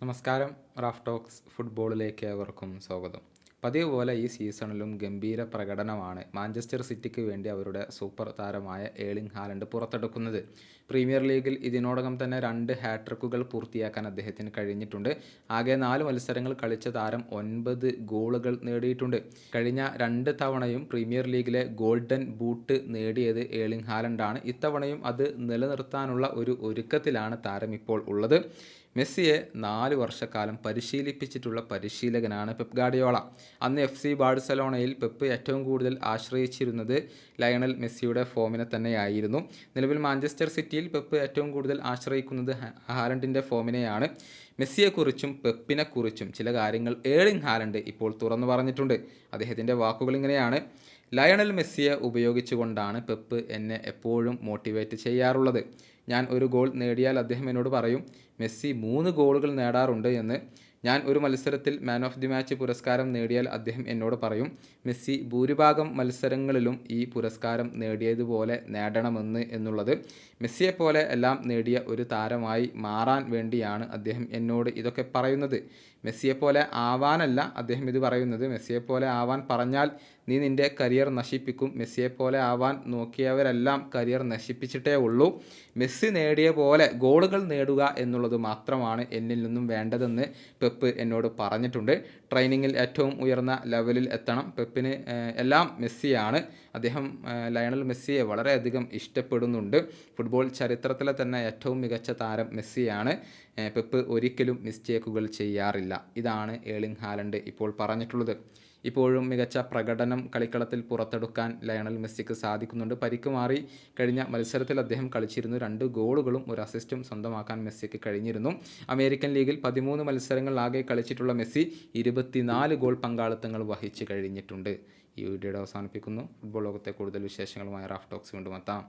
നമസ്കാരം. Raf talks ഫുട്ബോളിലേക്ക് ഏവർക്കും സ്വാഗതം. പതിവ് പോലെ ഈ സീസണിലും ഗംഭീര പ്രകടനമാണ് മാഞ്ചസ്റ്റർ സിറ്റിക്ക് വേണ്ടി അവരുടെ സൂപ്പർ താരമായ ഏർലിംഗ് ഹാലൻഡ് പുറത്തെടുക്കുന്നത്. പ്രീമിയർ ലീഗിൽ ഇതിനോടകം തന്നെ 2 ഹാട്രിക്കുകൾ പൂർത്തിയാക്കാൻ അദ്ദേഹത്തിന് കഴിഞ്ഞിട്ടുണ്ട്. ആകെ 4 മത്സരങ്ങൾ കളിച്ച താരം 9 ഗോളുകൾ നേടിയിട്ടുണ്ട്. കഴിഞ്ഞ 2 തവണയും പ്രീമിയർ ലീഗിലെ ഗോൾഡൻ ബൂട്ട് നേടിയത് ഏർലിംഗ് ഹാലൻഡാണ്. ഇത്തവണയും അത് നിലനിർത്താനുള്ള ഒരു ഒരുക്കത്തിലാണ് താരം ഇപ്പോൾ ഉള്ളത്. മെസ്സിയെ 4 വർഷക്കാലം പരിശീലിപ്പിച്ചിട്ടുള്ള പരിശീലകനാണ് പെപ്പ് ഗാർഡിയോള. അന്ന് FC ബാഴ്സലോണയിൽ പെപ്പ് ഏറ്റവും കൂടുതൽ ആശ്രയിച്ചിരുന്നത് ലയണൽ മെസ്സിയുടെ ഫോമിനെ തന്നെയായിരുന്നു. നിലവിൽ മാഞ്ചസ്റ്റർ സിറ്റിയിൽ പെപ്പ് ഏറ്റവും കൂടുതൽ ആശ്രയിക്കുന്നത് ഹാലൻഡിൻ്റെ ഫോമിനെയാണ്. മെസ്സിയെക്കുറിച്ചും പെപ്പിനെക്കുറിച്ചും ചില കാര്യങ്ങൾ ഏർലിംഗ് ഹാലൻഡ് ഇപ്പോൾ തുറന്നു പറഞ്ഞിട്ടുണ്ട്. അദ്ദേഹത്തിൻ്റെ വാക്കുകൾ ഇങ്ങനെയാണ്: ലയണൽ മെസ്സിയെ ഉപയോഗിച്ചുകൊണ്ടാണ് പെപ്പ് എന്നെ എപ്പോഴും മോട്ടിവേറ്റ് ചെയ്യാറുള്ളത്. ഞാൻ ഒരു ഗോൾ നേടിയാൽ അദ്ദേഹം എന്നോട് പറയും, മെസ്സി 3 ഗോളുകൾ നേടാറുണ്ട് എന്ന്. ഞാൻ ഒരു മത്സരത്തിൽ മാൻ ഓഫ് ദി മാച്ച് പുരസ്കാരം നേടിയാൽ അദ്ദേഹം എന്നോട് പറയും, മെസ്സി ഭൂരിഭാഗം മത്സരങ്ങളിലും ഈ പുരസ്കാരം നേടിയതുപോലെ നേടണമെന്ന് എന്നുള്ളത്. മെസ്സിയെപ്പോലെ എല്ലാം നേടിയ ഒരു താരമായി മാറാൻ വേണ്ടിയാണ് അദ്ദേഹം എന്നോട് ഇതൊക്കെ പറയുന്നത്. മെസ്സിയെപ്പോലെ ആവാനല്ല അദ്ദേഹം ഇത് പറയുന്നത്. മെസ്സിയെപ്പോലെ ആവാൻ പറഞ്ഞാൽ നീ നിൻ്റെ കരിയർ നശിപ്പിക്കും. മെസ്സിയെപ്പോലെ ആവാൻ നോക്കിയവരെല്ലാം കരിയർ നശിപ്പിച്ചിട്ടേ ഉള്ളൂ. മെസ്സി നേടിയ പോലെ ഗോളുകൾ നേടുക എന്നുള്ളത് മാത്രമാണ് എന്നിൽ നിന്നും വേണ്ടതെന്ന് പെപ്പ് എന്നോട് പറഞ്ഞിട്ടുണ്ട്. ട്രെയിനിങ്ങിൽ ഏറ്റവും ഉയർന്ന ലെവലിൽ എത്തണം. പെപ്പിന് എല്ലാം മെസ്സിയാണ്. അദ്ദേഹം ലയണൽ മെസ്സിയെ വളരെയധികം ഇഷ്ടപ്പെടുന്നുണ്ട്. ഫുട്ബോൾ ചരിത്രത്തിലെ തന്നെ ഏറ്റവും മികച്ച താരം മെസ്സിയാണ്. പെപ്പ് ഒരിക്കലും മിസ്റ്റേക്കുകൾ ചെയ്യാറില്ല. ഇതാണ് ഏർലിംഗ് ഹാലൻഡ് ഇപ്പോൾ പറഞ്ഞിട്ടുള്ളത്. ഇപ്പോഴും മികച്ച പ്രകടനം കളിക്കളത്തിൽ പുറത്തെടുക്കാൻ ലയണൽ മെസ്സിക്ക് സാധിക്കുന്നുണ്ട്. പരിക്ക് മാറി കഴിഞ്ഞ മത്സരത്തിൽ അദ്ദേഹം കളിച്ചിരുന്നു. 2 ഗോളുകളും 1 അസിസ്റ്റും സ്വന്തമാക്കാൻ മെസ്സിക്ക് കഴിഞ്ഞിരുന്നു. അമേരിക്കൻ ലീഗിൽ 13 മത്സരങ്ങൾ ആകെ കളിച്ചിട്ടുള്ള മെസ്സി 24 ഗോൾ പങ്കാളിത്തങ്ങൾ വഹിച്ചു കഴിഞ്ഞിട്ടുണ്ട്. ഈ വീഡിയോയുടെ അവസാനിപ്പിക്കുന്നു. ഫുട്ബോൾ ലോകത്തെ കൂടുതൽ വിശേഷങ്ങളുമായി റാഫ് ടോക്സ് വീണ്ടും എത്താം.